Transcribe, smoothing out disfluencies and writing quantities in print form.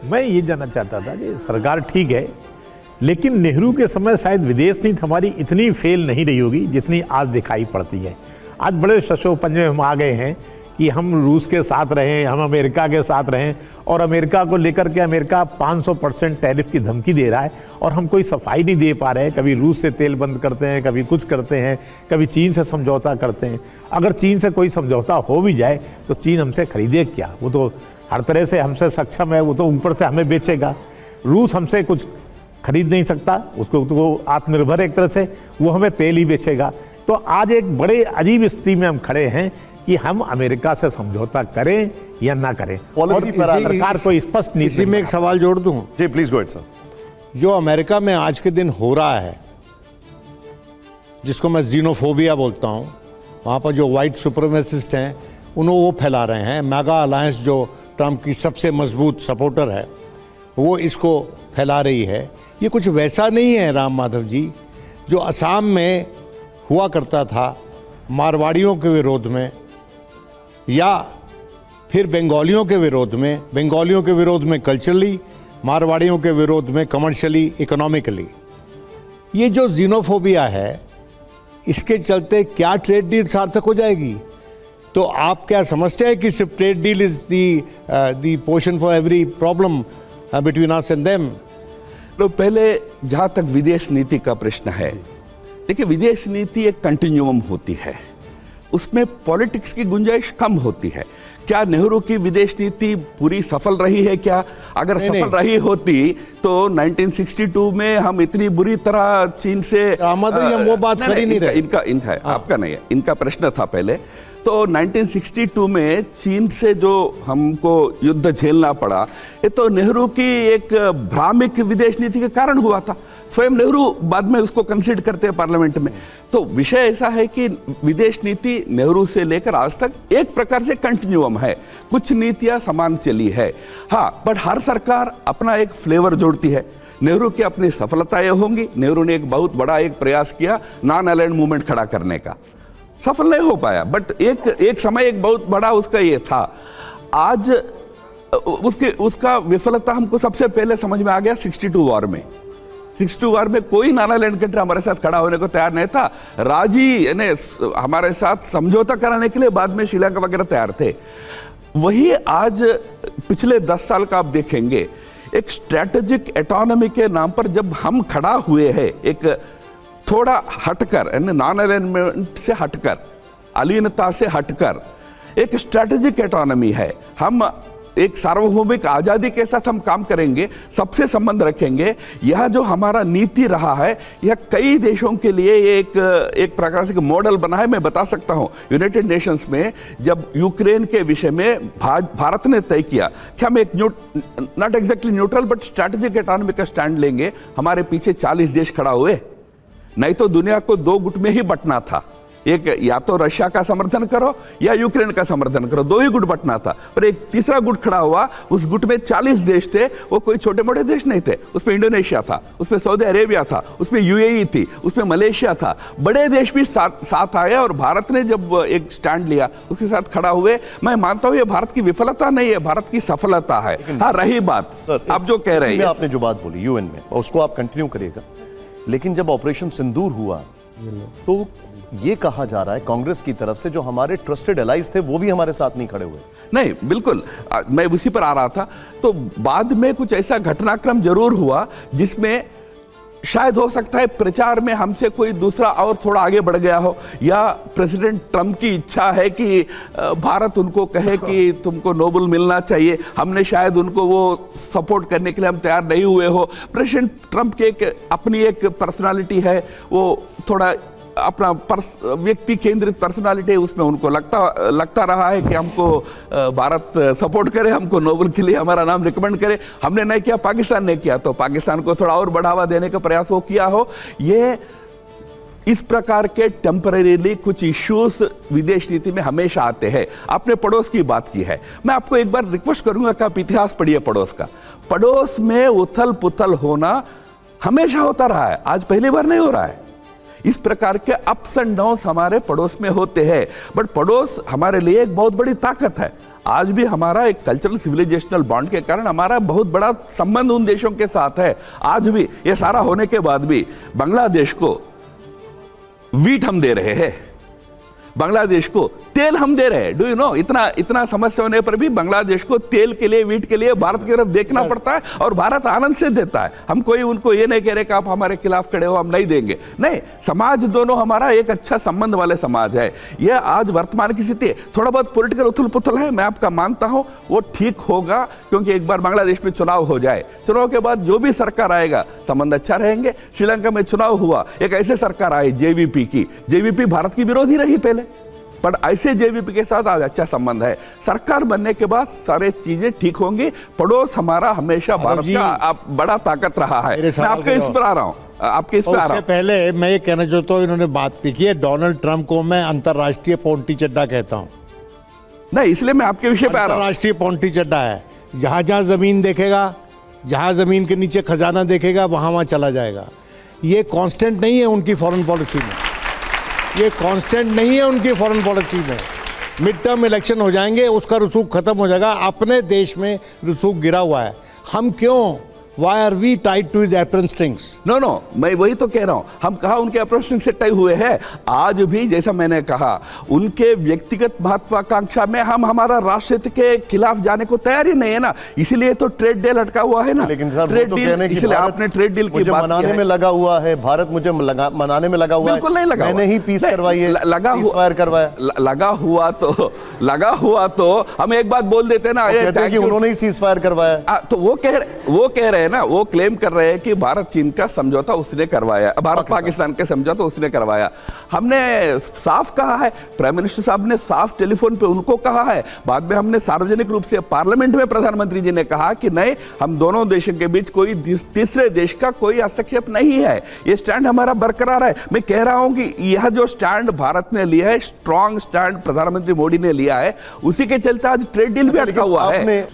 मैं ये जानना चाहता था कि सरकार ठीक है, लेकिन नेहरू के समय शायद विदेश नीति हमारी इतनी फेल नहीं रही होगी जितनी आज दिखाई पड़ती है। आज बड़े शशोपंज में हम आ गए हैं कि हम रूस के साथ रहें, हम अमेरिका के साथ रहें, और अमेरिका को लेकर के अमेरिका 500% टैरिफ की धमकी दे रहा है और हम कोई सफाई नहीं दे पा रहे हैं। कभी रूस से तेल बंद करते हैं, कभी कुछ करते हैं, कभी चीन से समझौता करते हैं। अगर चीन से कोई समझौता हो भी जाए तो चीन हमसे खरीदे क्या? वो तो हर तरह से हमसे सक्षम है, वो तो ऊपर से हमें बेचेगा। रूस हमसे कुछ खरीद नहीं सकता, उसको तो वो आत्मनिर्भर एक तरह से, वो हमें तेल ही बेचेगा। तो आज एक बड़े अजीब स्थिति में हम खड़े हैं कि हम अमेरिका से समझौता करें या ना करें, और सरकार को स्पष्ट नीति। इसी में एक सवाल जोड़ दूं। जी प्लीज गो अहेड सर। जो अमेरिका में आज के दिन हो रहा है, जिसको मैं जीनोफोबिया बोलता हूं, वहां पर जो व्हाइट सुपरमेसिस्ट हैं उन्होंने वो फैला रहे हैं। मेगा अलायंस जो ट्रंप की सबसे मजबूत सपोर्टर है, वो इसको फैला रही है। ये कुछ वैसा नहीं है राम माधव जी जो असम में हुआ करता था मारवाड़ियों के विरोध में, या फिर बंगालियों के विरोध में, बंगालियों के विरोध में कल्चरली, मारवाड़ियों के विरोध में कमर्शियली, इकोनॉमिकली। ये जो जीनोफोबिया है, इसके चलते क्या ट्रेड डील सार्थक हो जाएगी? तो आप क्या समझते हैं कि सिर्फ trade deal is the portion for every problem between us and them? तो पहले जहाँ तक विदेश नीति का प्रश्न है, देखिए विदेश नीति एक कंटिन्यूम होती है, उसमें पॉलिटिक्स की गुंजाइश कम होती है। क्या नेहरू की विदेश नीति पूरी सफल रही है क्या? अगर सफल रही होती तो 1962 में हम इतनी बुरी तरह चीन से हम वो बात कर ही नहीं रहे। इनका है, आपका नहीं है, इनका प्रश्न था पहले। तो 1962 में चीन से जो हमको युद्ध झेलना पड़ा, ये तो नेहरू की एक भ्रामिक विदेश नीति के कारण हुआ था। स्वयं नेहरू बाद में उसको कंसीडर करते हैं पार्लियामेंट में। तो विषय ऐसा है कि विदेश नीति नेहरू से लेकर आज तक एक प्रकार से कंटिन्यूम है, कुछ नीतियां समान चली है। हाँ, बट हर सरकार अपना एक फ्लेवर जोड़ती है। नेहरू की अपनी सफलताएं होंगी। नेहरू ने एक बहुत बड़ा एक प्रयास किया नॉन अलाइंड मूवमेंट खड़ा करने का, सफल नहीं हो पाया, बट एक समय एक बहुत बड़ा उसका ये था। आज उसका विफलता हमको सबसे पहले समझ में आ गया 62 वॉर में। 62 वॉर में कोई नागालैंड कंट्री हमारे साथ खड़ा होने को तैयार नहीं था। राजी यानी हमारे साथ समझौता कराने के लिए बाद में श्रीलंका वगैरह तैयार थे। वही आज पिछले 10 साल का आप देखेंगे, एक स्ट्रेटेजिक ऑटोनॉमी के नाम पर जब हम खड़ा हुए हैं, एक थोड़ा हटकर यानी नॉन अलाइनमेंट से हटकर, अलीनता से हटकर एक स्ट्रेटेजिक ऑटोनॉमी है। हम एक सार्वभौमिक आजादी के साथ हम काम करेंगे, सबसे संबंध रखेंगे। यह जो हमारा नीति रहा है, यह कई देशों के लिए एक प्रकार से मॉडल बना है। मैं बता सकता हूं, यूनाइटेड नेशंस में जब यूक्रेन के विषय में भारत ने तय किया कि हम एक not exactly neutral but strategic autonomy का स्टैंड लेंगे, हमारे पीछे 40 देश खड़ा हुए। नहीं तो दुनिया को 2 गुट में ही बंटना था, एक या तो रशिया का समर्थन करो या यूक्रेन का समर्थन करो, 2 ही गुट बंटना था। पर एक तीसरा गुट खड़ा हुआ, उस गुट में 40 देश थे। वो कोई छोटे मोटे देश नहीं थे, उसमें इंडोनेशिया था, उसमें सऊदी अरेबिया था, उसमें यूएई थी, उसमें मलेशिया था। बड़े देश भी साथ आए और भारत ने जब एक स्टैंड लिया उसके साथ खड़ा हुए। मैं मानता हूं ये भारत की विफलता नहीं है, भारत की सफलता है। हाँ, रही बात आप जो कह रहे हैं, आपने जो बात बोली यूएन में, उसको आप कंटिन्यू करिएगा। लेकिन जब ऑपरेशन सिंदूर हुआ तो ये कहा जा रहा है कांग्रेस की तरफ से जो हमारे ट्रस्टेड एलाइज थे वो भी हमारे साथ नहीं खड़े हुए। नहीं, बिल्कुल, मैं उसी पर आ रहा था। तो बाद में कुछ ऐसा घटनाक्रम जरूर हुआ जिसमें शायद हो सकता है प्रचार में हमसे कोई दूसरा और थोड़ा आगे बढ़ गया हो, या प्रेसिडेंट ट्रंप की इच्छा है कि भारत उनको कहे कि तुमको नोबेल मिलना चाहिए, हमने शायद उनको वो सपोर्ट करने के लिए हम तैयार नहीं हुए हो। प्रेसिडेंट ट्रंप की अपनी एक पर्सनालिटी है, वो थोड़ा अपना व्यक्ति केंद्रित पर्सनालिटी है, उसमें उनको लगता रहा है कि हमको भारत सपोर्ट करे, हमको नोबेल के लिए हमारा नाम रिकमेंड करे। हमने नहीं किया, पाकिस्तान ने किया, तो पाकिस्तान को थोड़ा और बढ़ावा देने का प्रयास वो किया हो। ये इस प्रकार के टेम्परेरीली कुछ इश्यूज विदेश नीति में हमेशा आते हैं। आपने पड़ोस की बात की है, मैं आपको एक बार रिक्वेस्ट करूंगा कि आप इतिहास पढ़िए पड़ोस का। पड़ोस में उथल पुथल होना हमेशा होता रहा है, आज पहली बार नहीं हो रहा है। इस प्रकार के अप्स एंड डाउन्स हमारे पड़ोस में होते हैं, बट पड़ोस हमारे लिए एक बहुत बड़ी ताकत है। आज भी हमारा एक कल्चरल सिविलाइजेशनल बॉन्ड के कारण हमारा बहुत बड़ा संबंध उन देशों के साथ है। आज भी ये सारा होने के बाद भी बांग्लादेश को वीट हम दे रहे हैं, बांग्लादेश को तेल हम दे रहे हैं। डू यू नो, इतना समस्या होने पर भी बांग्लादेश को तेल के लिए, वीट के लिए भारत की तरफ देखना पड़ता है और भारत आनंद से देता है। हम कोई उनको ये नहीं कह रहे कि आप हमारे खिलाफ खड़े हो, हम नहीं देंगे, नहीं। समाज दोनों हमारा एक अच्छा संबंध वाले समाज है। यह आज वर्तमान की स्थिति थोड़ा बहुत पॉलिटिकल उथल पुथल है, मैं आपका मानता हूं, वो ठीक होगा, क्योंकि एक बार बांग्लादेश में चुनाव हो जाए, चुनाव के बाद जो भी सरकार आएगा संबंध अच्छा रहेंगे। श्रीलंका में चुनाव हुआ, एक ऐसे सरकार आई जेवीपी की, जेवीपी भारत की विरोधी रही पहले, पर ऐसे जेवीपी के साथ आज अच्छा संबंध है। सरकार बनने के बाद सारे चीजें ठीक होंगी। पड़ोस हमारा हमेशा भारत का बड़ा ताकत रहा है। मैं आपके इस पर आ रहा हूं, आपके इस पर आ रहा हूं। पहले मैं ये कहना चाहता हूँ, इन्होंने बात की है डोनाल्ड ट्रंप को मैं अंतर्राष्ट्रीय पोंटी चड्डा कहता हूँ। नहीं, इसलिए मैं आपके विषय पे आ रहा हूं। अंतर्राष्ट्रीय पोंटी चड्डा है, जहां जहां जमीन देखेगा, जहां जमीन के नीचे खजाना देखेगा, वहां चला जाएगा। ये कांस्टेंट नहीं है उनकी फॉरेन पॉलिसी में, ये कांस्टेंट नहीं है उनकी फॉरेन पॉलिसी में। मिड टर्म इलेक्शन हो जाएंगे, उसका रसूख खत्म हो जाएगा। अपने देश में रसूख गिरा हुआ है, हम क्यों, why are we tied to his apron strings? No, मैं वही तो कह रहा हूं, हम कहा उनके एप्रन स्ट्रिंग से टाई हुए हैं। आज भी जैसा मैंने कहा, उनके व्यक्तिगत महत्वाकांक्षा में हम हमारा राष्ट्र हित के खिलाफ जाने को तैयार ही नहीं है ना, इसीलिए तो ट्रेड डील अटका हुआ है ना। लेकिन सर, ट्रेड वो तो डील, कहने की इसलिए भारत आपने ट्रेड डील की बात मनाने में लगा हुआ है, भारत मुझे मनाने में लगा हुआ है। बिल्कुल नहीं लगा, मैंने ही पीस करवाई है, लगा हुआ तो हम एक बात बोल देते ना, उन्होंने ही सीज फायर करवाया। तो वो कह रहे हैं ना, वो क्लेम कर रहे हैं कि भारत चीन का समझौता उसने करवाया, भारत पाकिस्तान के समझौता उसने करवाया। हमने साफ कहा है, प्राइम मिनिस्टर साहब ने साफ टेलीफोन पे उनको कहा है, बाद में हमने सार्वजनिक रूप से पार्लियामेंट में प्रधानमंत्री जी ने कहा कि नहीं, हम दोनों देशों के बीच कोई तीसरे देश का कोई हस्तक्षेप नहीं है, ये स्टैंड हमारा बरकरार है। मैं कह रहा हूं कि यह जो स्टैंड भारत ने लिया है, स्ट्रॉन्ग स्टैंड प्रधानमंत्री मोदी ने लिया है, उसी के चलते आज ट्रेड डील भी अटका हुआ है।